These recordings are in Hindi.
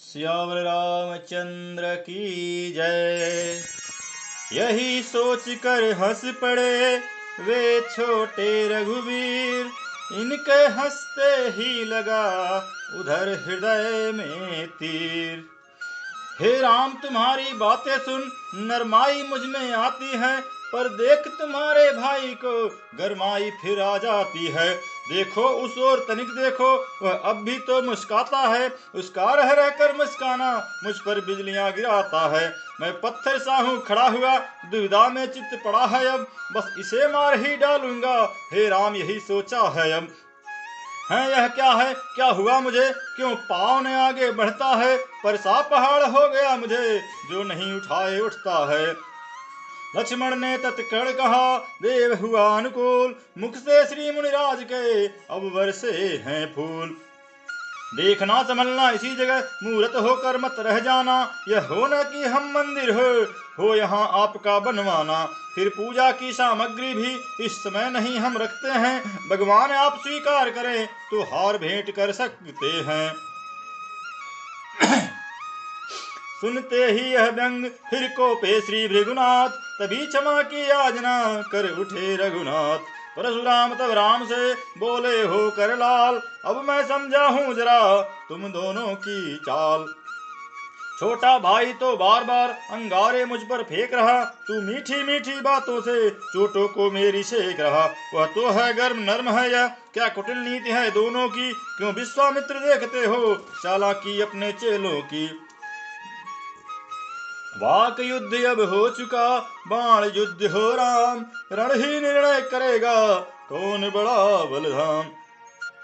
सियावर रामचंद्र की जय। यही सोच कर हंस पड़े वे छोटे रघुवीर, इनके हंसते ही लगा उधर हृदय में तीर। हे राम तुम्हारी बातें सुन नरमाई मुझ में आती है, पर देख तुम्हारे भाई को गरमाई फिर आ जाती है। देखो उस ओर तनिक देखो, वह अब भी तो मुस्काता है, उसका रह रह कर मुस्काना मुझ पर बिजलियां गिराता है। मैं पत्थर सा हूँ खड़ा हुआ, दुविधा में चित्त पड़ा है अब, बस इसे मार ही डालूंगा, हे राम यही सोचा है अब। है यह क्या है, क्या हुआ मुझे, क्यों पाँव ने आगे बढ़ता है, पर सा पहाड़ हो गया मुझे जो नहीं उठाए उठता है। लक्ष्मण ने तत्क्षण कहा देव हुआ अनुकूल, मुख से श्री मुनिराज के अब बरसे हैं फूल। देखना संभलना इसी जगह, मूर्त होकर मत रह जाना, यह हो न कि हम मंदिर हो यहाँ आपका बनवाना। फिर पूजा की सामग्री भी इस समय नहीं हम रखते हैं, भगवान आप स्वीकार करें तो हार भेंट कर सकते हैं। सुनते ही यह व्यंग फिर कोपे श्री भृगुनाथ, तभी क्षमा की याचना कर उठे रघुनाथ। परशुराम तब राम से बोले हो कर लाल, अब मैं समझा हूं जरा तुम दोनों की चाल। छोटा भाई तो बार बार अंगारे मुझ पर फेंक रहा, तू मीठी मीठी बातों से चोटों को मेरी सेक रहा। वह तो है गर्म नर्म है, यह क्या कुटिल नीति है दोनों की, क्यों विश्वामित्र देखते हो चालाकी अपने चेलों की। वाक युद्ध अब हो चुका, बाण युद्ध हो राम, रण ही निर्णय करेगा कौन बड़ा बलधाम।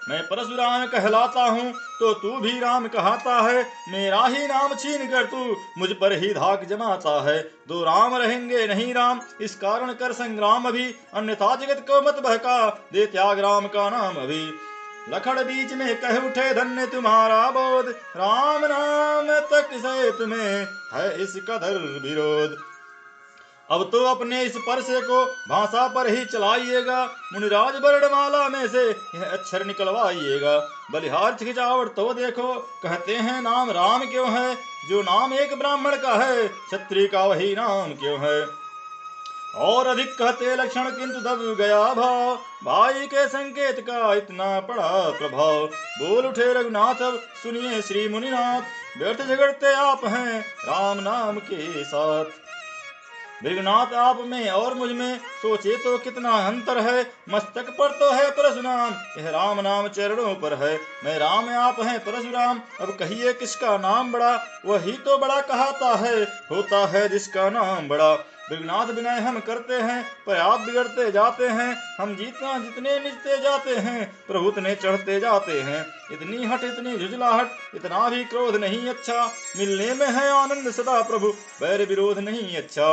मैं परशुराम कहलाता हूँ तो तू भी राम कहता है, मेरा ही नाम छीन कर तू मुझ पर ही धाक जमाता है। दो राम रहेंगे नहीं राम, इस कारण कर संग्राम अभी, अन्यथा जगत को मत बहका दे त्याग राम का नाम अभी। लखड़ बीच में कह उठे धन्य तुम्हारा बोध, राम नाम तक से तुम्हें है इस कदर विरोध। अब तो अपने इस परसे को भाषा पर ही चलाइएगा, मुनिराज वर्णमाला में से यह अक्षर निकलवाइएगा। बलिहार खिंचावट तो देखो, कहते हैं नाम राम क्यों है, जो नाम एक ब्राह्मण का है क्षत्रिय का वही नाम क्यों है। और अधिक कहते लक्षण किंतु दब गया भाव, भाई के संकेत का इतना पड़ा प्रभाव। बोल उठे रघुनाथ अब सुनिए श्री मुनिनाथ, व्यर्थ झगड़ते आप हैं राम नाम के साथ। भृगुनाथ आप में और मुझ में सोचे तो कितना अंतर है, मस्तक पर तो है परशुराम यह राम नाम चरणों पर है। मैं राम आप हैं परशुराम, अब कहिए किसका नाम बड़ा, वही तो बड़ा कहता है होता है जिसका नाम बड़ा। भृगुनाथ विनय हम करते हैं पर आप बिगड़ते जाते हैं, हम जीतना जितने निजते जाते हैं प्रभु उतने चढ़ते जाते हैं। इतनी हट इतनी झुझलाहट इतना भी क्रोध नहीं अच्छा, मिलने में है आनंद सदा प्रभु बैर विरोध नहीं अच्छा।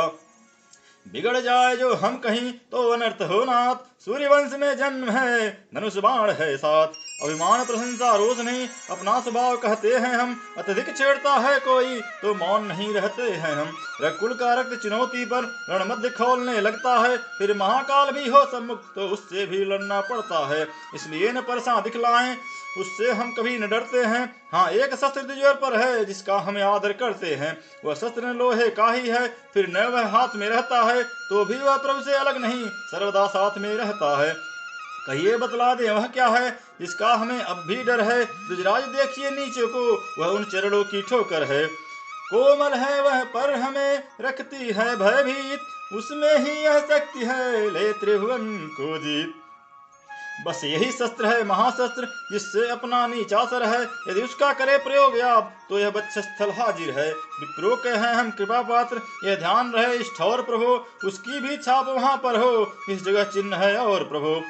बिगड़ जाए जो हम कहीं तो अनर्थ हो नाथ, सूर्यवंश में जन्म है धनुष बाण है साथ। अभिमान प्रशंसा रोष नहीं अपना स्वभाव कहते हैं हम, अत्यधिक छेड़ता है कोई तो मौन नहीं रहते हैं हम। रकुल का रक्त चुनौती पर रण मध्य खोलने लगता है, फिर महाकाल भी हो सम्मुख तो उससे भी लड़ना पड़ता है। इसलिए न परसा दिखलाएं उससे हम कभी न डरते हैं। हाँ एक शस्त्र द्विजोर पर है जिसका हमें आदर करते हैं, वह शस्त्र न लोहे का ही है, फिर न वह हाथ में रहता है तो भी वह प्रभु से अलग नहीं सर्वदा साथ में रहता है। कहिए बतला दे वह क्या है जिसका हमें अब भी डर है, दुजराज देखिए नीचे को वह उन चरणों की ठोकर है। कोमल है वह पर हमें रखती है भयभीत, उसमें ही यह शक्ति है ले त्रिभुवन को जीत। बस यही शस्त्र है महाशस्त्र जिससे अपना नीचा सर है, यदि उसका करे प्रयोग आप तो यह बक्षस्थल हाजिर है। विप्रो के हैं हम कृपा पात्र, यह ध्यान रहे इस ठौर प्रभु, उसकी भी छाप वहां पर हो इस जगह चिन्ह है और प्रभु।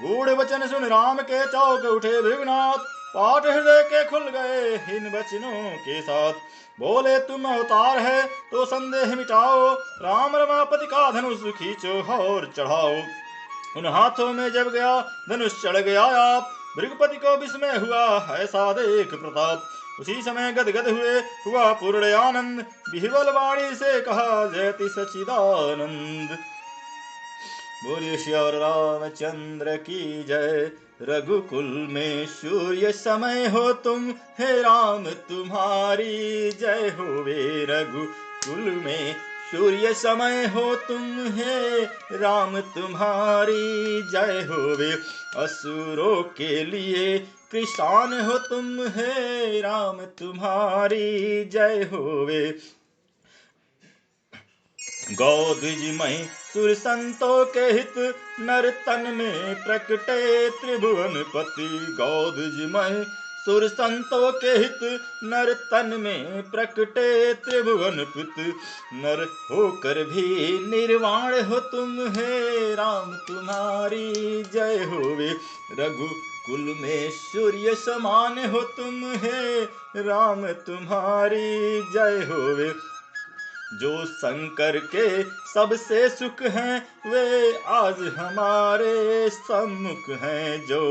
गूढ़ वचन सुन राम के चौक उठे भृगुनाथ, पाठ हृदय के खुल गए इन वचनों के साथ। बोले तुम अवतार है तो संदेह मिटाओ, राम रमापति का धनुष खींचो और चढ़ाओ। उन हाथों में जब गया धनुष चढ़ गया आप, भृगुपति को विस्मय हुआ ऐसा देख प्रताप। उसी समय गदगद हुए हुआ पूर्ण आनंद, बिहबल वाणी से कहा जयति सचिदानंद। बोलिए श्यावर रामचंद्र की जय। रघुकुल में सूर्य समय हो तुम, हे राम तुम्हारी जय होवे। रघुकुल में सूर्य समय हो तुम, हे राम तुम्हारी जय होवे। असुरों के लिए कृषाण हो तुम, हे राम तुम्हारी जय होवे। गौद्विजमय सुर संतों के हित, नर तन में प्रकटे त्रिभुवन पति। गौद्विजमय सुर संतों के हित, नर तन में प्रकटे त्रिभुवन पित। नर होकर भी निर्वाण हो तुम, हे राम तुम्हारी जय होवे। रघुकुल में सूर्य समान हो तुम, हे राम तुम्हारी जय होवे। जो शंकर के सबसे सुख हैं, वे आज हमारे सम्मुख हैं। जो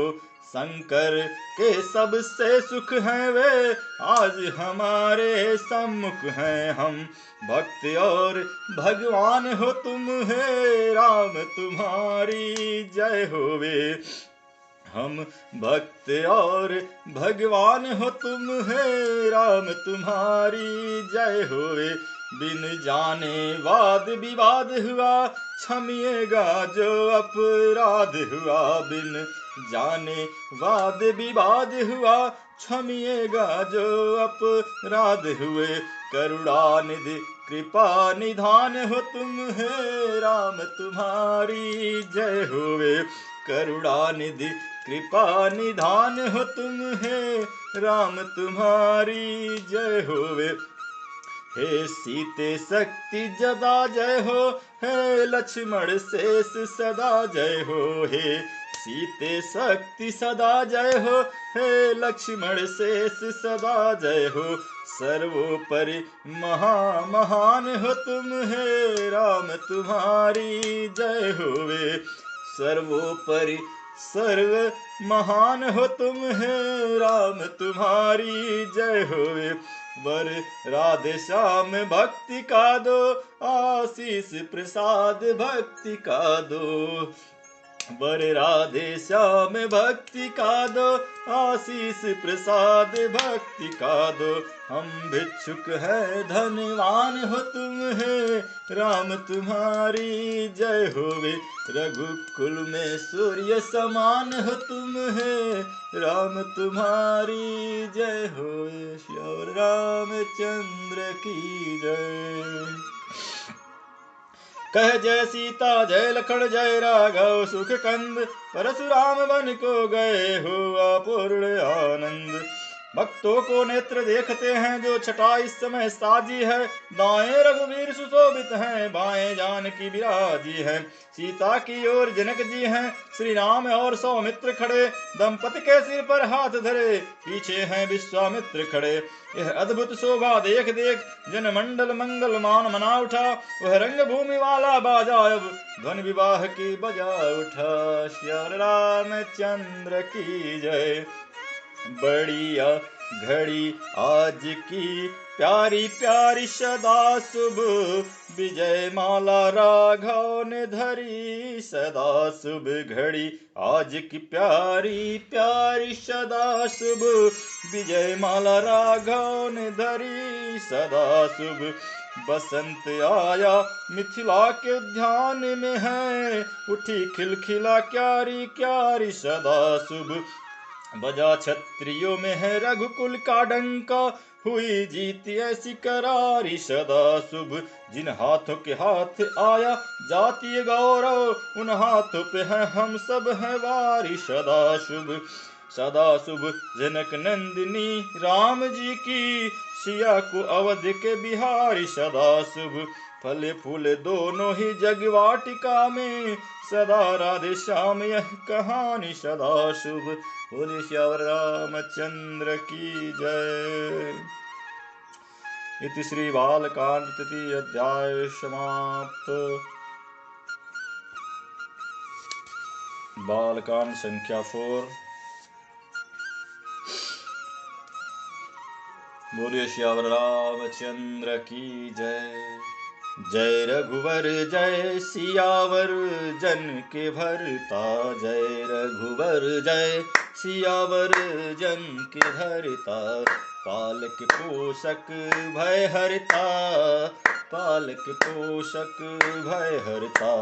शंकर के सबसे सुख हैं, वे आज हमारे सम्मुख हैं। हम भक्त और भगवान हो तुम, हे राम तुम्हारी जय होवे। हम भक्त और भगवान हो तुम, हे राम तुम्हारी जय होवे। बिन जाने वाद विवाद हुआ, क्षमिएगा जो अपराध हुआ। बिन जाने वाद विवाद हुआ, क्षमिएगा जो अपराध हुए। करुणानिधि कृपा निधान हो तुम, हे राम तुम्हारी जय होवे। करुणानिधि कृपा निधान हो तुम, हे राम तुम्हारी जय होवे। हे सीते शक्ति जदा जय हो, हे लक्ष्मण शेष सदा जय हो। हे सीते शक्ति सदा जय हो, हे लक्ष्मण शेष सदा जय हो। सर्वोपरि महान हो तुम, हे राम तुम्हारी जय होवे। सर्वोपरि सर्व महान हो तुम, हे राम तुम्हारी जय होवे। वर राधे श्याम भक्ति का दो, आशीष प्रसाद भक्ति का दो। वर राधे श्याम भक्ति का दो, आशीष प्रसाद भक्ति का दो। हम भिक्षुक है धनवान हो तुम, हे राम तुम्हारी जय होवे। रघुकुल में सूर्य समान हो तुम, हे राम तुम्हारी जय होवे। श्री रामचंद्र की जय। कह जय सीता जय लखन जय राघव सुख कंद, परशुराम बन को गए हुआ पूर्ण आनंद। भक्तों को नेत्र देखते हैं जो छटा इस समय साजी है। दाएं रघुवीर सुशोभित हैं, बाएं जानकी विराजी है। सीता की ओर जनक जी हैं, श्री राम और सौमित्र खड़े। दंपति के सिर पर हाथ धरे, पीछे हैं विश्वामित्र खड़े। यह अद्भुत शोभा देख देख जन मंडल मंगल मान मना उठा। वह रंग भूमि वाला बाजा अब ध्वन विवाह की बजा उठा। श्री रामचंद्र की जय। बढ़िया घड़ी आज की प्यारी प्यारी सदा शुभ, विजय माला राघव ने धरी सदा शुभ। घड़ी आज की प्यारी प्यारी सदा शुभ, विजय माला राघव ने धरी सदा शुभ। बसंत आया मिथिला के उद्यान में है, उठी खिलखिला क्यारी क्यारी सदा शुभ। बजा क्षत्रियों में है रघुकुल का डंका, हुई जीत ऐसी करारी सदा शुभ। जिन हाथों के हाथ आया जातीय गौरव, उन हाथों पे है हम सब है वारी सदा शुभ। सदा शुभ जनक नंदिनी राम जी की, सिया को अवध के बिहारी सदा शुभ। फल फूल दोनों ही जग वाटिका में, सदा राधे श्याम यह कहानी सदा शुभ। बोले श्याम रामचंद्र की जय। इति श्री बालकांड तृतीय अध्याय समाप्त। बालकांड संख्या 4। बोलिए श्याम रामचंद्र की जय। जय रघुवर जय सियावर जन के भरता, जय रघुवर जय सियावर जन के भरता, पालक पोषक भय हरता, पालक पोषक भय हरता,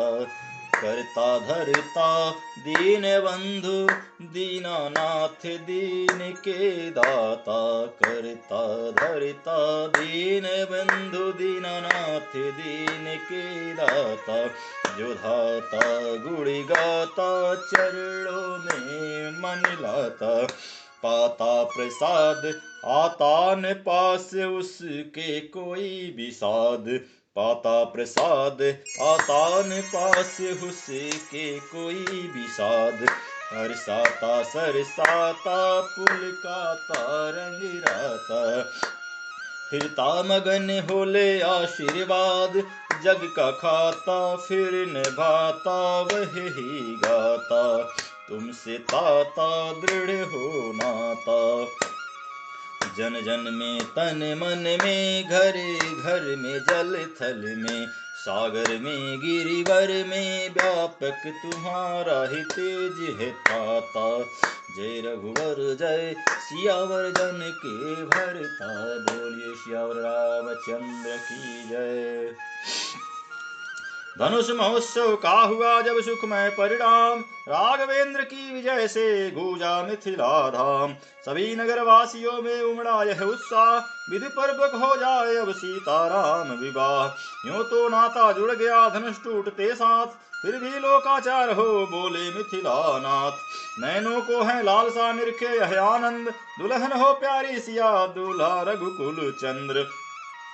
करता धरता दीन बंधु दीनानाथ दीन के दाता, करता धरता दीन बंधु दीनानाथ दीन के दाता, जो धाता गुण गाता चरणों में मन लाता, पाता प्रसाद आता न पास उसके कोई विषाद, पाता प्रसाद आता न पास उसके कोई विषाद, हर्षाता सरसाता पुलकाता रंग राता, फिरता मगन होले आशीर्वाद, जग का खाता फिर न भाता वही गाता, तुमसे ताता दृढ़ हो नाता, जन जन में तन मन में घर घर में जल थल में, सागर में गिरिवर में व्यापक तुम्हारा ही तेज है ताता, जय रघुवर जय सियावर जन के भरता, बोलिए सियावर रामचंद्र की जय। धनुष महोत्सव का हुआ जब सुखमय परिणाम, राघवेंद्र की विजय से गूंजा मिथिला धाम, सभी नगर वासियों में उमड़ा यह उत्साह, विधि पूर्वक हो जाए अब सीताराम विवाह, यूं तो नाता जुड़ गया धनुष टूटते साथ, फिर भी लोकाचार हो बोले मिथिला नाथ, नैनों को है लालसा निरखे यह आनंद, दुल्हन हो प्यारी सिया दूल्हा रघुकुल चंद्र,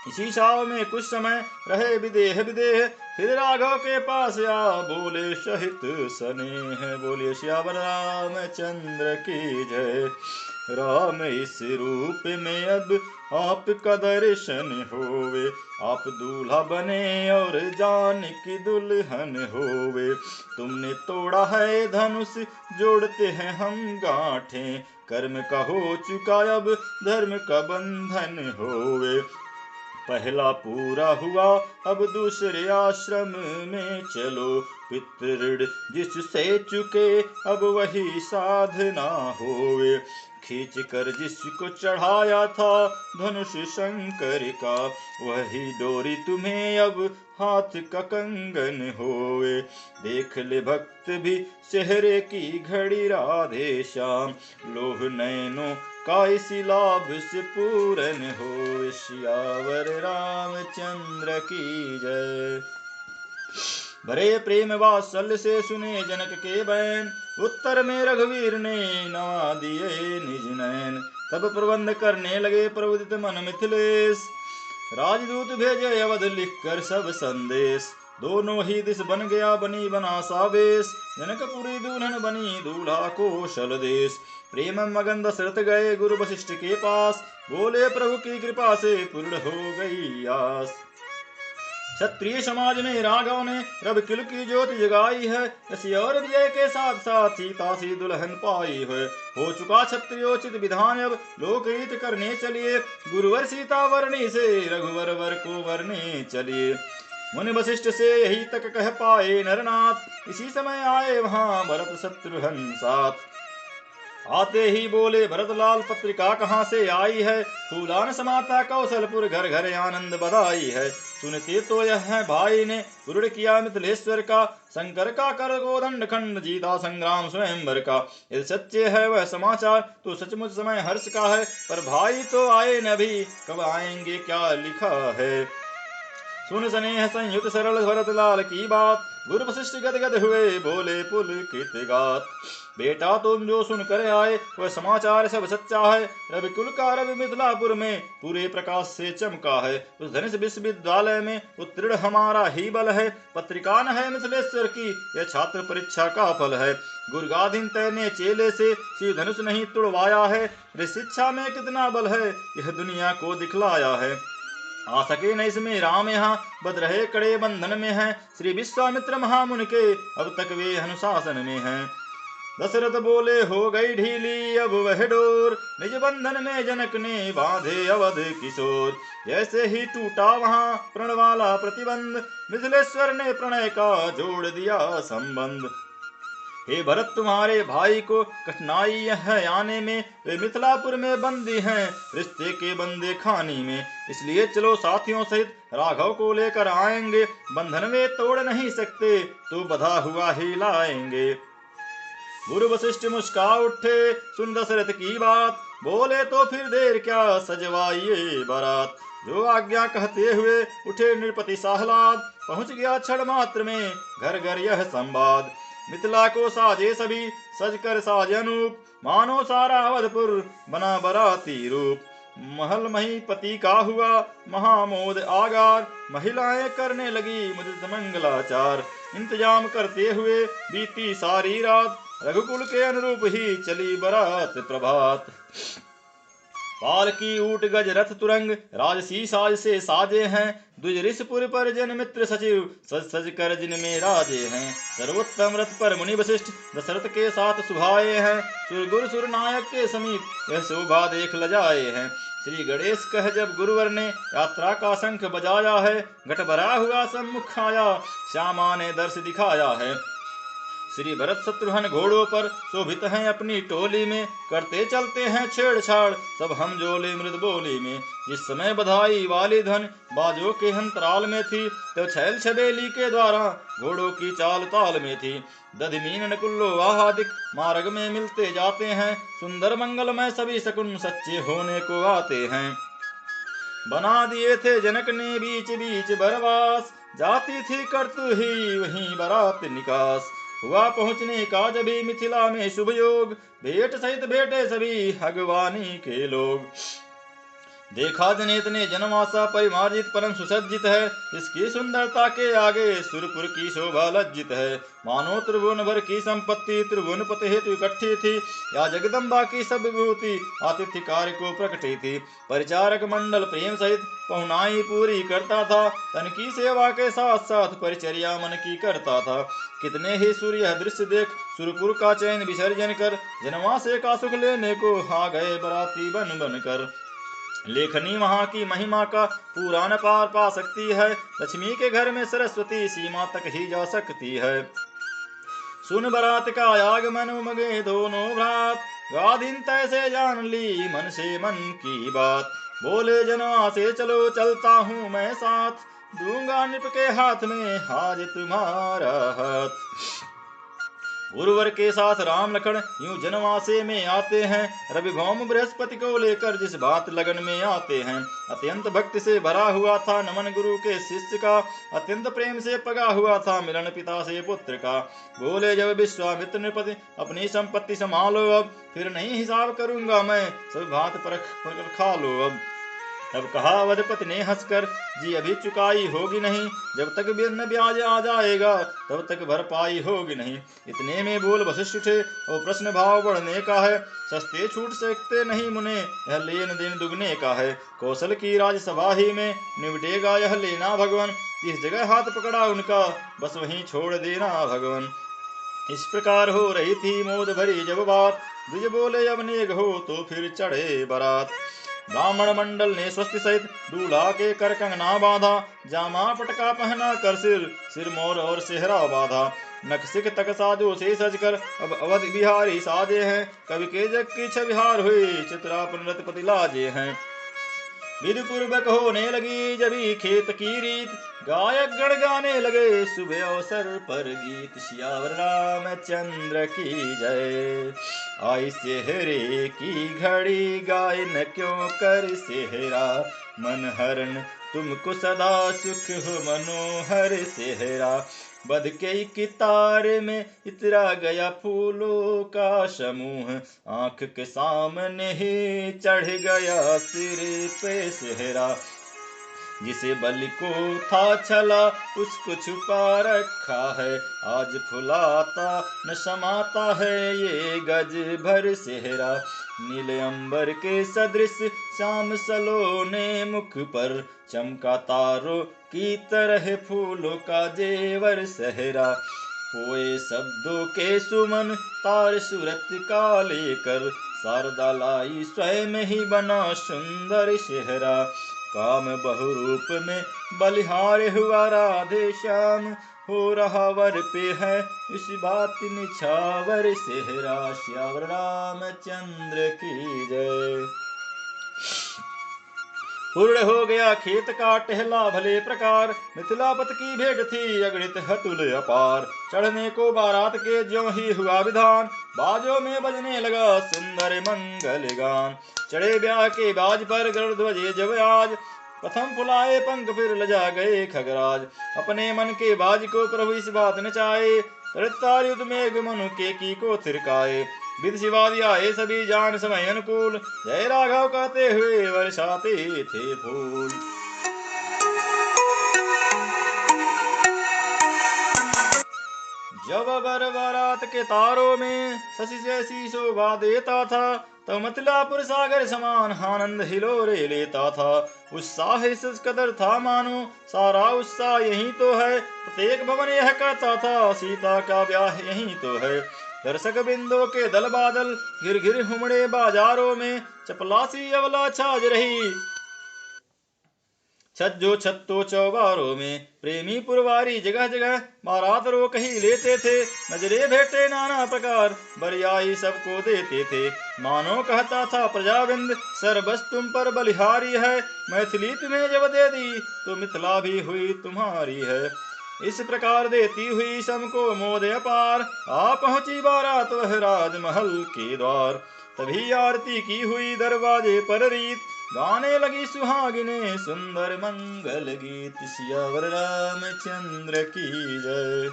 इसी छाव में कुछ समय रहे विदेह विदेह, फिर राघव के पास आ बोले सहित स्नेह, बोले श्याम रामचंद्र की जय। राम इस रूप में अब आपका दर्शन होवे, आप दूल्हा बने और जानकी दुल्हन होवे, तुमने तोड़ा है धनुष जोड़ते हैं हम गांठें, कर्म का हो चुका अब धर्म का बंधन होवे, पहला पूरा हुआ अब दूसरे आश्रम में चलो, पितृ ऋण जिससे चुके अब वही साधना होवे, खींच कर जिसको चढ़ाया था धनुष शंकर का, वही डोरी तुम्हें अब हाथ का कंगन होवे, देख ले भक्त भी चेहरे की घड़ी राधे श्याम, लोह नैनों का इसी लाभ से पूरन हो, सियावर रामचंद्र की जय। भरे प्रेम वात्सल्य से सुने जनक के बैन, उत्तर में रघुवीर ने नवा दिए निज नैन, तब प्रबंध करने लगे प्रबुदित मन मिथिलेश, राजदूत भेजे अवध लिख कर सब संदेश, दोनों ही दिश बन गया बनी बना सावेश, जनकपुरी दुल्हन बनी दूल्हा कौशल देश, प्रेम मगन दशरथ गए गुरु वशिष्ठ के पास, बोले प्रभु की कृपा से पूर्ण हो गई आस, क्षत्रिय समाज में राघव ने रब किल की ज्योति जगाई है, इसी और विजय के साथ साथ सीता सी दुल्हन पाई है, हो चुका क्षत्रियोचित विधान अब लोक रीत करने चलिए, गुरुवर सीता वर्णी से रघुवर वर को वर्णे चलिए, मुनि वशिष्ठ से यही तक कह पाए नरनाथ, इसी समय आए वहां भरत शत्रुघ्न साथ, आते ही बोले भरतलाल पत्रिका कहाँ से आई है, फूलान समाता कौशलपुर घर घर आनंद बधाई है, सुनते तो यह है भाई ने पूर्ण किया मिथिलेश्वर का, शंकर का कर गोदंड खंड जीता संग्राम स्वयंवर का, यदि सच्चे है वह समाचार तो सचमुच समय हर्ष का है, पर भाई तो आए न भी कब आएंगे क्या लिखा है, सुन स्नेह संयुक्त सरल भरतलाल की बात, गुरु वशिष्ठ गदगद हुए बोले पुलकित गात, बेटा तुम जो सुन कर आए वह समाचार सब सच्चा है, रवि कुल का रवि मिथिलापुर में पूरे प्रकाश से चमका है, उस धनुष विश्वविद्यालय में उत्तीर्ण हमारा ही बल है, पत्रिका न है मिथिलेश्वर की यह छात्र परीक्षा का फल है, गुरगाधीन तैने चेले से शिव धनुष नहीं तुड़वाया है, शिक्षा में कितना बल है यह दुनिया को दिखलाया है, आ सके न इसमें राम यहाँ बद रहे कड़े बंधन में है, श्री विश्वामित्र महामुनि के अब तक वे अनुशासन में हैं, दशरथ बोले हो गई ढीली अब वह डोर, निज बंधन में जनक ने बांधे अवध किशोर। जैसे ही टूटा वहां प्रण वाला प्रतिबंध, मिथिलेश्वर ने प्रणय का जोड़ दिया संबंध। हे भरत तुम्हारे भाई को कठिनाई है आने में, वे मिथिलापुर में बंदी हैं रिश्ते के बंदे खानी में। इसलिए चलो साथियों सहित राघव को लेकर आएंगे, बंधन वे तोड़ नहीं सकते तो बधा हुआ ही लाएंगे। गुरु वशिष्ठ मुस्का उठे सुन दशरथ की बात, बोले तो फिर देर क्या सजवाइए बारात। जो आज्ञा कहते हुए उठे नृपति साहलाद, पहुंच गया क्षण मात्र में घर घर यह संवाद। मिथिला को साजे सभी सज कर साज अनूप, मानो सारा अवधपुर बना बराती रूप। महल महीपति का हुआ महामोद आगार, महिलाएं करने लगी मुदित मंगलाचार। इंतजाम करते हुए बीती सारी रात, रघुकुल के अनुरूप ही चली बरात प्रभात। पालकी ऊट गज रथ तुरंग राजसी साज से साजे हैं, द्विज ऋषपुर पर जन मित्र सचिव सज सज कर जिनमें राजे हैं। सर्वोत्तम रथ पर मुनि वशिष्ठ दशरथ के साथ सुभाए हैं, सुरगुर सुर नायक के समीप यह शोभा देख लजाए हैं। श्री गणेश कह जब गुरुवर ने यात्रा का शंख बजाया है, घट भरा हुआ सम्मुख आया श्यामा ने दर्श दिखाया है। श्री भरत शत्रुघ्न घोड़ों पर शोभित हैं अपनी टोली में, करते चलते हैं छेड़छाड़ सब हम जोले मृद बोली में। जिस समय बधाई वाली ध्वन बाजों के अंतराल में थी, तो छैल छबेली के द्वारा घोड़ों की चाल ताल में थी। दधिमीन नकुल्लो आहादिक मार्ग में मिलते जाते हैं, सुंदर मंगलमय सभी शकुन सच्चे होने को आते हैं। बना दिए थे जनक ने बीच बीच बरवास, जाती थी करतु ही वहीं बरात निकास। हुआ पहुंचने का जभी मिथिला में शुभ योग, भेंट सहित भेंटे सभी भगवानी के लोग। देखा जनेत ने जनमासा परिमार्जित परम सुसज्जित है, इसकी सुंदरता के आगे सुरपुर की शोभा लज्जित है। मानो त्रिभुवन भर की संपत्ति त्रिभुवन पति हेतु इकट्ठी थी, या जगदम्बा की सब विभूति आतिथ्य कार्य को प्रकटी थी। परिचारक मंडल प्रेम सहित पहुनाई पूरी करता था, तन की सेवा के साथ साथ परिचर्या मन की करता था। कितने ही सूर्य यह दृश्य देख सुरपुर का चैन विसर्जन कर, जनवासे का सुख लेने को आ गए बराती बन बन कर। लेखनी वहां की महिमा का पुराण पार पा सकती है, लक्ष्मी के घर में सरस्वती सीमा तक ही जा सकती है। सुन बरात का आगमन उमगे दोनों भ्रात, गाधिन तैसे जान ली मन से मन की बात। बोले जनवा से चलो चलता हूँ मैं साथ, दूंगा नृप के हाथ में आज तुम्हारा हाथ। गुरुवर के साथ राम लखन यूं जनवासे में आते हैं, रविभौम बृहस्पति को लेकर जिस बात लगन में आते हैं। अत्यंत भक्ति से भरा हुआ था नमन गुरु के शिष्य का, अत्यंत प्रेम से पगा हुआ था मिलन पिता से पुत्र का। बोले जब विश्वामित्र नृपति अपनी संपत्ति संभालो अब, फिर नहीं हिसाब करूंगा मैं सब भांत परख खा लो अब। तब कहा अवधपति ने हंसकर, जी अभी चुकाई होगी नहीं, जब तक न ब्याज आ जाएगा तब तक भरपाई होगी नहीं। इतने में बोल वशिष्ठ उठे और प्रश्न भाव बढ़ने का है, सस्ते छूट सकते नहीं मुने यह लेन देन दुगने का है। कौशल की राजसभा ही में निपटेगा यह लेना भगवान, जिस जगह हाथ पकड़ा उनका बस वहीं छोड़ देना भगवान। इस प्रकार हो रही थी मोद भरी जब बात, द्विज बोले अब नेग हो तो फिर चढ़े बरात। ब्राह्मण मंडल ने स्वस्ति सहित दूल्हा के कर कंगना बांधा, जामा पटका पहना कर सिर मोर और सेहरा बांधा। नखसिक तक साजो से सजकर अब अवध बिहारी साजे हैं, कवि के जग की छविहार हुई चित्रापन रतपति लाजे हैं। विधि पूर्वक होने लगी जभी खेत की रीत, गायक गण गाने लगे सुबह अवसर पर गीत। सियावर रामचंद्र की जय। आई सेहरे की घड़ी गाय न क्यों कर सेहरा, मन हरण तुमको सदा सुख हो मनोहर सेहरा। बध के कितार में इतरा गया फूलों का समूह, आंख के सामने ही चढ़ गया सिर पे सेहरा। जिसे बलि को था छला उसको छुपा रखा है, आज फुलाता न समाता है ये गज भर सेहरा। नीले अंबर के सदृश श्याम सलोने मुख पर, चमका तारों की तरह फूलों का जेवर सेहरा। कोए शब्दों के सुमन तार सूरत का लेकर, शारदा लाई स्वयं ही बना सुंदर चेहरा, काम बहुरूप में बलिहार हुआ राधे श्याम, हो रहा वर पे है इस बात निछावर सेहरा। श्यावर रामचंद्र की जय। पूर्ण हो गया खेत का टहला भले प्रकार, मिथिलापत की भेंट थी अगणित हतुल अपार, चढ़ने को बारात के ज्यों ही हुआ विधान, बाजों में बजने लगा सुंदर मंगल गान, चढ़े ब्याह के बाज पर गरुड़ ध्वजे जब आज, प्रथम फुलाए पंख फिर लजा गए खगराज, अपने मन के बाज को प्रभु इस बात नचाए, तार युद्ध में मनु के की को थिरकाए, विधि शिवादि आए सभी जान समय अनुकूल, जय राघव कहते हुए वर्षाते थे फूल। जब वर बारात के तारों में शशि जैसी शोभा देता था, तब मिथिलापुर सागर समान आनंद हिलोरे लेता था, उत्साह इस कदर था मानो सारा उत्साह यही तो है, प्रत्येक भवन यह कहता था सीता का ब्याह यही तो है, दर्शक बिंदु के दल बादल गिर गिर हुमड़े बाजारों में, चपलासी अवला छाज रही छज्जो छत्तो चौबारों में, प्रेमी पुरवारी जगह जगह बारात रोक ही लेते थे, नजरे भेंटे नाना प्रकार बरियाई सबको देते थे, मानो कहता था प्रजाबिंद सर्वस तुम पर बलिहारी है, मैथिली तुम्हें जब दे दी तो मिथिला भी हुई तुम्हारी है, इस प्रकार देती हुई सबको मोद अपार, आ पहुंची बारात वह राजमहल के द्वार, तभी आरती की हुई दरवाजे पर रीत, गाने लगी सुहागिने सुंदर मंगल गीत। सियावर रामचंद्र की जय।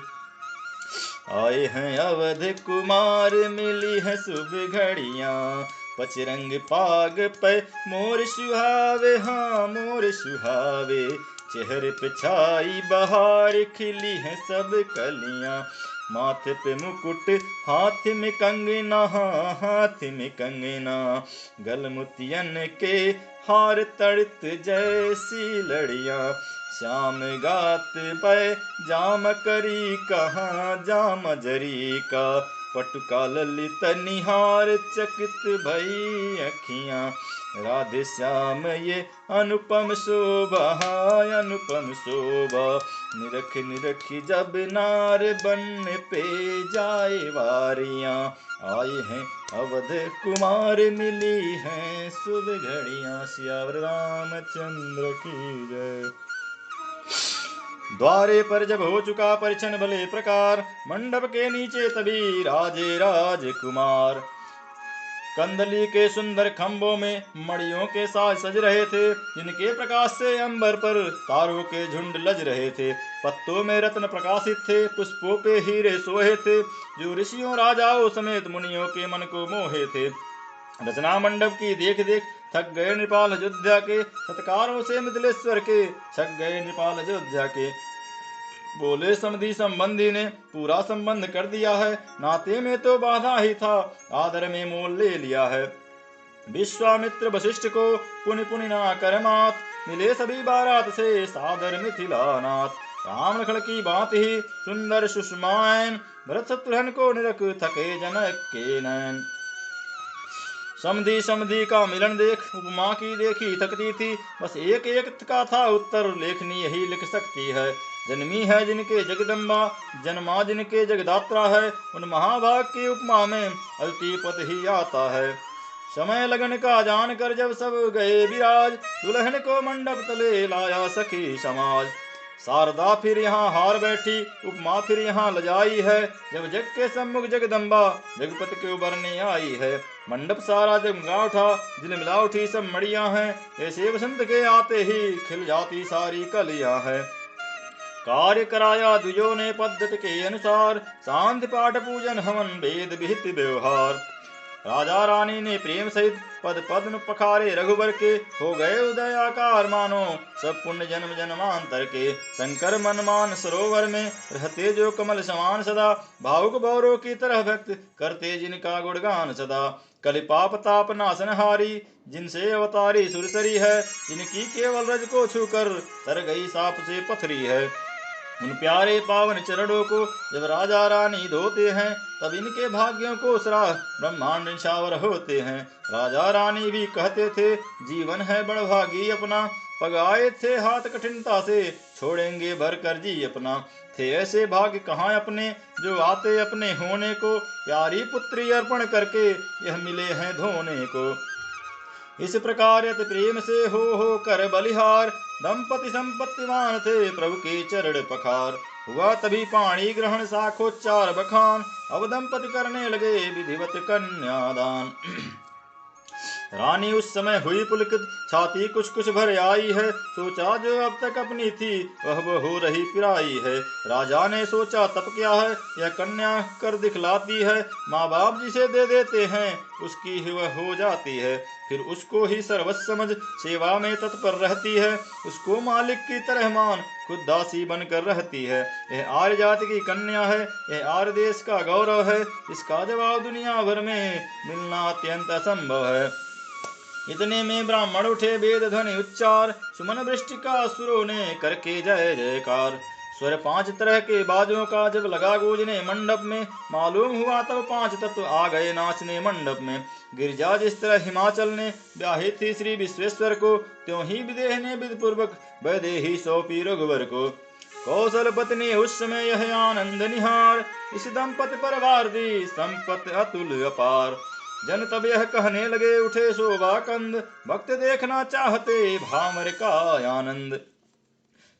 आए हैं अवध कुमार मिली है शुभ घड़ियां, पचरंग पाग पे मोर सुहावे, हाँ मोर सुहावे, चेहरे पे छाई बहार खिली है सब कलियां, माथे पे मुकुट हाथ में कंगना, हाथ में कंगना, गल मोतियन के हार तड़ित जैसी लड़ियां, श्याम गात पे जाम करी कहाँ जाम जरी का, पटुका ललित निहार चकित भई अखियां, राधे श्याम ये अनुपम शोभा, अनुपम शोभा, निरख निरख जब नार बन पे जाए वारियां, आए हैं अवध कुमार मिली हैं शुभ घड़ियां। सियावर रामचंद्र की जय। द्वारे पर जब हो चुका परिछन भले प्रकार, मंडप के नीचे तभी राजे राजकुमार, कंदली के सुंदर खंभों में मड़ियों के साथ सज रहे थे, जिनके प्रकाश से अंबर पर तारों के झुंड लज रहे थे, पत्तों में रत्न प्रकाशित थे, पुष्पों पे हीरे सोहे थे, जो ऋषियों राजाओं समेत मुनियों के मन को मोहे थे, रचना मंडप की देख देख थक गए नृपाल अयोध्या के, सत्कारों से मिथिलेश्वर के छक गए नृपाल अयोध्या के, बोले समधि संबंधी ने पूरा संबंध कर दिया है, नाते में तो बाधा ही था आदर में मोल ले लिया है, विश्वामित्र वशिष्ठ को पुनि पुनि ना कर मात, मिले सभी बारात से सादर मिथिलानाथ, राम लखन की बात ही सुंदर सुषमायन, भरत शत्रुघ्न को निरख थके जनक के नयन, समधि समधि का मिलन देख उपमा की देखी थकती थी, बस एक एक का था उत्तर लेखनी यही लिख सकती है, जन्मी है जिनके जगदम्बा जन्मा जिनके जगदात्रा है, उन महाभाग की उपमा में अल्टीपत ही आता है, समय लगन का जान कर जब सब गए विराज, दुल्हन को मंडप तले लाया सखी समाज, शारदा फिर यहाँ हार बैठी उपमा फिर यहाँ लजाई है, जब जग के सम्मुख जगदम्बा जगपति के उबरने आई है, मंडप सारा जगमगा उठा झिलमिला उठी सब मड़ियां हैं, ऐसे वसंत के आते ही खिल जाती सारी कलियां हैं, कार्य कराया द्विजों ने पद्धति के अनुसार, शांति पाठ पूजन हवन वेद विहित व्यवहार, राजा रानी ने प्रेम सहित पद पद्म पखारे रघुवर के, हो गए उदय आकार मानो सब पुण्य जन्म जन्मांतर के, शंकर मनमान सरोवर में रहते जो कमल समान सदा, भावुक भौरों की तरह भक्त करते जिनका गुणगान सदा, कलिपाप ताप नाशनहारी जिनसे अवतारी सुरसरी है, जिनकी केवल रज को छूकर तर गई साप से पथरी है, उन प्यारे पावन चरणों को जब राजा रानी धोते हैं, तब इनके भाग्यों को सराह ब्रह्मांड निछावर होते हैं। राजा रानी भी कहते थे, जीवन है बड़भागी अपना, पगाए थे हाथ कठिनता से, छोड़ेंगे भर कर जी अपना। थे ऐसे भाग्य कहाँ अपने, जो आते अपने होने को, प्यारी पुत्री अर्पण करके यह मिले हैं धोने को। इस प्रकार यत प्रेम से हो कर बलिहार, दंपति संपत्तिवान थे प्रभु के चरण पखार। हुआ तभी पाणी ग्रहण साखोच्चार बखान, अब दंपति करने लगे विधिवत कन्यादान। रानी उस समय हुई पुलकित, छाती कुछ कुछ भर आई है, सोचा जो अब तक अपनी थी वह हो रही पिराई है। राजा ने सोचा तब क्या है, यह कन्या कर दिखलाती है, माँ बाप जिसे दे देते हैं उसकी ही वह हो जाती है। फिर उसको ही सर्वस्व समझ सेवा में तत्पर रहती है, उसको मालिक की तरह मान खुद दासी बनकर रहती है। यह आर्य जाति की कन्या है, यह आर्य देश का गौरव है, इसका जवाब दुनिया भर में मिलना अत्यंत असंभव है। इतने में ब्राह्मण उठे वेद ध्वनि उच्चार, सुमन वृष्टि का असुरों ने करके जय जयकार। स्वर 5 तरह के बाजों का जब लगा गूंजने मंडप में, मालूम हुआ तब 5 तत्व आ गए नाचने मंडप में। गिरजा जिस तरह हिमाचल ने ब्याही थी श्री विश्वेश्वर को, त्यों ही विदेह ने विधि पूर्वक वैदेही सौंपी रघुवर को। कौशलपति ने उस समय यह आनंद निहार, इस दंपति पर वार दी संपत्ति अतुल अपार। जन तब यह कहने लगे उठे शोभा कंद, भक्त देखना चाहते भामर का आनंद।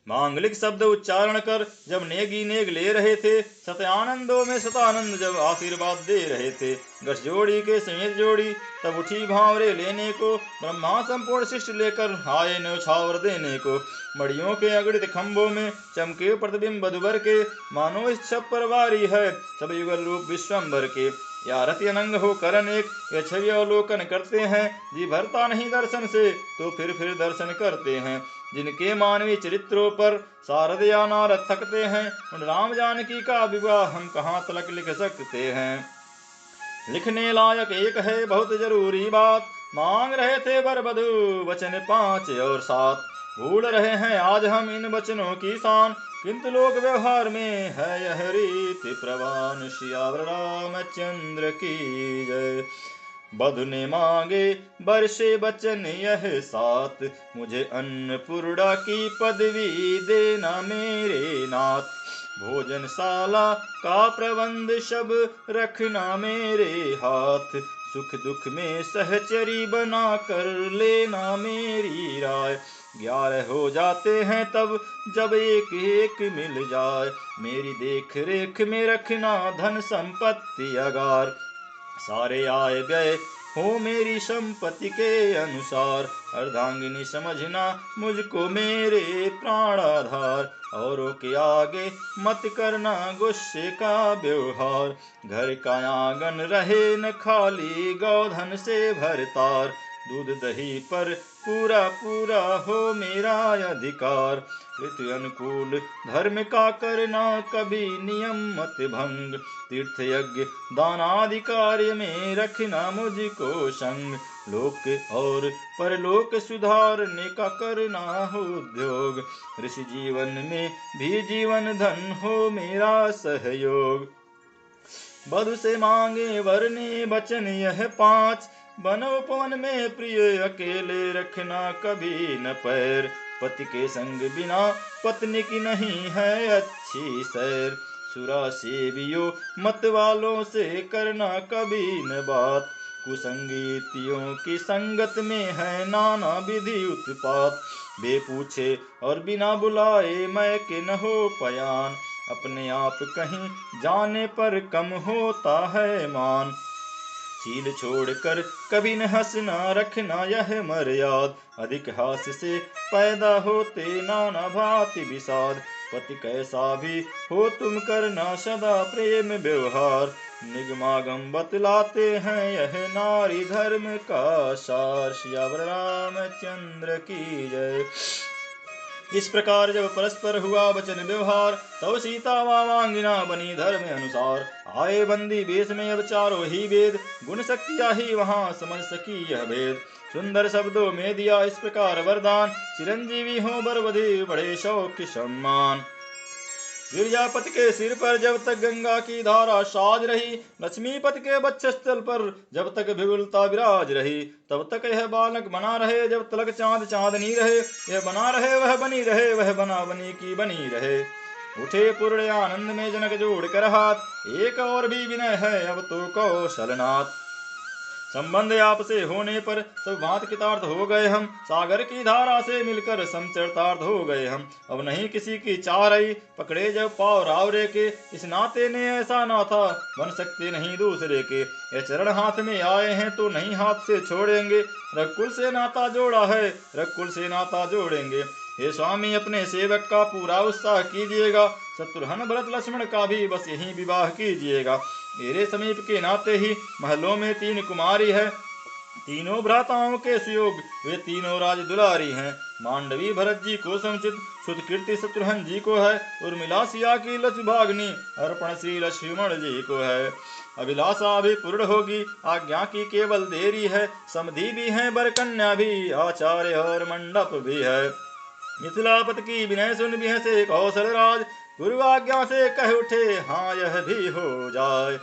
मांगलिक शब्द उच्चारण कर जब नेगी नेग ले रहे थे, सत्यानंदों में सतानंद जब आशीर्वाद दे रहे थे। गठ जोड़ी के समेत जोड़ी तब उठी भांवरे लेने को, ब्रह्मा संपूर्ण शिष्ट लेकर आए न्यौछावर देने को। मड़ियों के अगणित खंभों में चमके प्रतिबिंब दुबर के, मानो इस छप पर वारी है सब युगल रूप विश्वम्बर के। या रति अनंग हो करन एक, ये छवि अवलोकन करते हैं, जी भरता नहीं दर्शन से तो फिर दर्शन करते हैं। जिनके मानवीय चरित्रों पर सारद या नारद थकते हैं, उन राम जानकी का विवाह हम कहाँ तलक लिख सकते हैं। लिखने लायक एक है बहुत जरूरी बात, मांग रहे थे वर वधू वचन 5 और 7। भूल रहे हैं आज हम इन वचनों की शान, किंतु लोक व्यवहार में है यह रीति प्रवान। सियावर रामचंद्र की जय। बधु ने मांगे बरसे बचन यह 7, मुझे अन्नपूर्णा की पदवी देना मेरे नाथ। भोजनशाला का प्रबंध सब रखना मेरे हाथ, सुख दुख में सहचरी बना कर लेना मेरी राय। 11 हो जाते हैं तब जब एक एक मिल जाए, मेरी देख रेख में रखना धन संपत्ति अगार। सारे आए गए हो मेरी संपत्ति के अनुसार, अर्धांगिनी समझना मुझको मेरे प्राणाधार। औरों के आगे मत करना गुस्से का व्यवहार, घर का आंगन रहे न खाली गौधन से भरतार। दूध दही पर पूरा पूरा हो मेरा अधिकार, ऋतु अनुकूल धर्म का करना कभी नियम मत भंग। तीर्थ यज्ञ दानादि कार्य में रखना मुझको संग, लोक और परलोक सुधारने का करना हो उद्योग। ऋषि जीवन में भी जीवन धन हो मेरा सहयोग। बधु से मांगे वर ने वचन यह 5, बनोपवन में प्रिय अकेले रखना कभी न पैर। पति के संग बिना पत्नी की नहीं है अच्छी सैर, सुरा सेवियों मत वालों से करना कभी न बात। कुसंगीतियों की संगत में है नाना विधि उत्पात, बेपूछे और बिना बुलाए मैं के न हो पयान। अपने आप कहीं जाने पर कम होता है मान, चील छोड़कर कभी न हंसना रखना यह मर्याद। अधिक हास्य से पैदा होते नाना भांति विषाद, पति कैसा भी हो तुम करना सदा प्रेम व्यवहार। निगमागम बतलाते हैं यह नारी धर्म का सार। सियावर रामचंद्र की जय। इस प्रकार जब परस्पर हुआ वचन व्यवहार, तब सीता वामांगिना बनी धर्म अनुसार। आए बंदी वेश में अब चारों ही वेद, गुण शक्तिया ही वहां समझ सकी यह भेद। सुंदर शब्दों में दिया इस प्रकार वरदान, चिरंजीवी हो बरवधि बड़े शौक सम्मान। गिरजापति के सिर पर जब तक गंगा की धारा साज रही, लक्ष्मीपति के वक्षस्थल पर जब तक विपुलता विराज रही, तब तक यह बालक बना रहे जब तलक चांद चांदनी रहे। यह बना रहे वह बनी रहे, वह बना बनी की बनी रहे। उठे पूर्ण आनंद में जनक जोड़ कर हाथ, एक और भी विनय है अब तो कौशलनाथ। संबंध आपसे होने पर सब भांत कृतार्थ हो गए हम, सागर की धारा से मिलकर समचरितार्थ हो गए हम। अब नहीं किसी की चाह रही, पकड़े जब पाव रावरे के, इस नाते ने ऐसा नाता बन सकते नहीं दूसरे के। ये चरण हाथ में आए हैं तो नहीं हाथ से छोड़ेंगे, रघुकुल से नाता जोड़ा है रघुकुल से नाता जोड़ेंगे। हे स्वामी अपने सेवक का पूरा उत्साह कीजिएगा, शत्रुघ्न भरत लक्ष्मण का भी बस यही विवाह कीजिएगा। मेरे समीप के नाते ही महलों में 3 कुमारी है, तीनों भ्राताओं के सुयोग वे तीनों राज दुलारी हैं। मांडवी भरत जी को समुचित, शुद्ध कीर्ति शत्रुघ्न जी को है, उर्मिला सिया की लक्ष्भाग्नि अर्पण श्री लक्ष्मण जी को है। अभिलाषा भी पूर्ण होगी, आज्ञा की केवल देरी है, समधि भी है बर कन्या भी, आचार्य और मंडप भी है। मिथिलापति की विनय सुन भी से कौशल राज, गुरु आज्ञा से कह उठे हाँ यह भी हो जाए।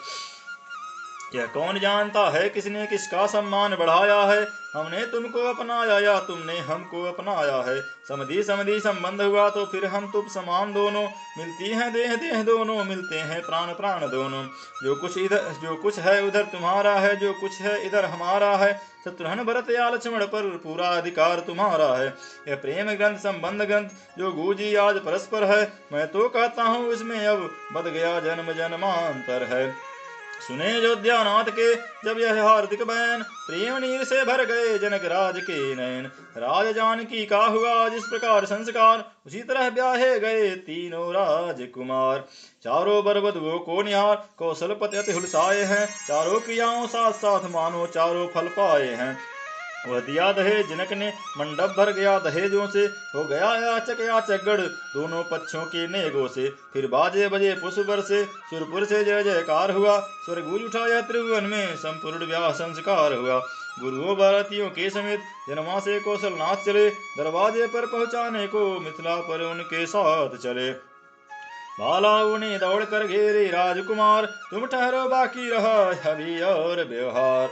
यह कौन जानता है किसने किसका सम्मान बढ़ाया है, हमने तुमको अपनाया या तुमने हमको अपनाया है। समधि समधि संबंध हुआ तो फिर हम तुम समान दोनों, मिलती हैं देह देह दोनों, मिलते हैं प्राण प्राण दोनों। जो कुछ है उधर तुम्हारा है, जो कुछ है इधर हमारा है, शत्रुघ्न भरत या लक्ष्मण पर पूरा अधिकार तुम्हारा है। यह प्रेम ग्रंथ संबंध ग्रंथ जो गूंजी आज परस्पर है, मैं तो कहता हूँ इसमें अब बद गया जन्म जन्मांतर है। सुने अयोध्यानाथ के जब यह हार्दिक बयान, प्रेम नीर से भर गए जनक राज के नयन। राज जानकी का हुआ जिस प्रकार संस्कार, उसी तरह ब्याहे गए तीनों राजकुमार। चारों बर वधुओं को निहार कौशलपति अति हुलसाए हैं, चारों क्रियाओं साथ साथ मानो चारों फल पाए हैं। वह दिया दहेज जनक ने मंडप भर गया दहेजों से, हो गया याचक याचक गढ़ दोनों पक्षों के नेगों से। फिर बाजे बजे पुष्पर से सुरपुर से जय जयकार हुआ, स्वर गूंज उठा यह त्रिभुवन में संपूर्ण ब्याह संस्कार हुआ। गुरुओं भारतियों के समेत जन्मा से कौशलनाथ चले, दरवाजे पर पहुंचाने को मिथिला पर उनके साथ चले। बालाओं ने दौड़ कर घेरे राजकुमार, तुम ठहरो बाकी रहा हवि और व्यवहार।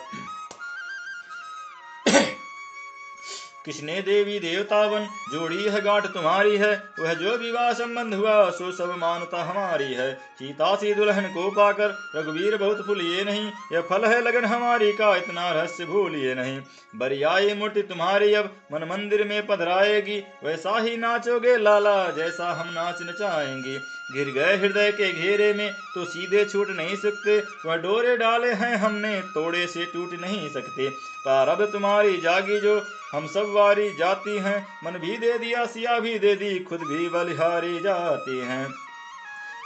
किसने देवी देवतावन जोड़ी है गांठ तुम्हारी है, वह जो विवाह संबंध हुआ सो सब मानता हमारी है। सीता सी दुल्हन को पाकर रघुवीर बहुत फुलिए नहीं, यह फल है लगन हमारी का इतना रहस्य भूलिए नहीं। बरियाई मूर्ति तुम्हारी अब मन मंदिर में पधराएगी, वैसा ही नाचोगे लाला जैसा हम नाच नचाएंगे। गिर गए हृदय के घेरे में तो सीधे छूट नहीं सकते, वह डोरे डाले हैं हमने तोड़े से टूट नहीं सकते। प्रारब्ध तुम्हारी जागी जो हम सब वारी जाती हैं, मन भी दे दिया सिया भी दे दी खुद भी बलिहारी जाती हैं।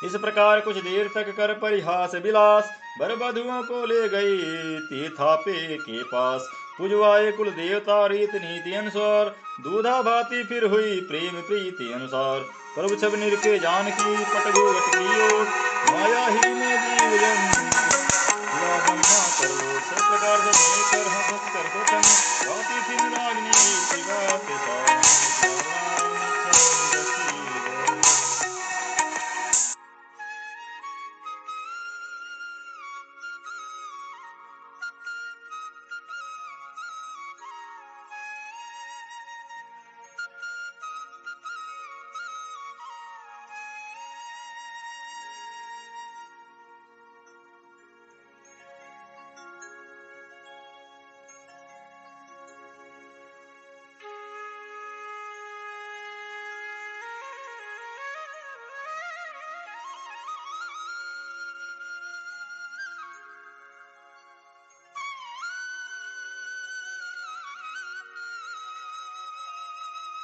इस प्रकार कुछ देर तक कर परिहास विलास, बर बधुओं को ले गई तीर्थापे के पास। पुजवाए कुल देवता रीत नीति अनुसार, दूधा भाती फिर हुई प्रेम प्रीति अनुसार। प्रभु छब निरखे जानकी पट घूंघट की ओर, माया ही में जीव जन सब प्रकार से कर हंस कर बचन, गाती थी रागनी शिवा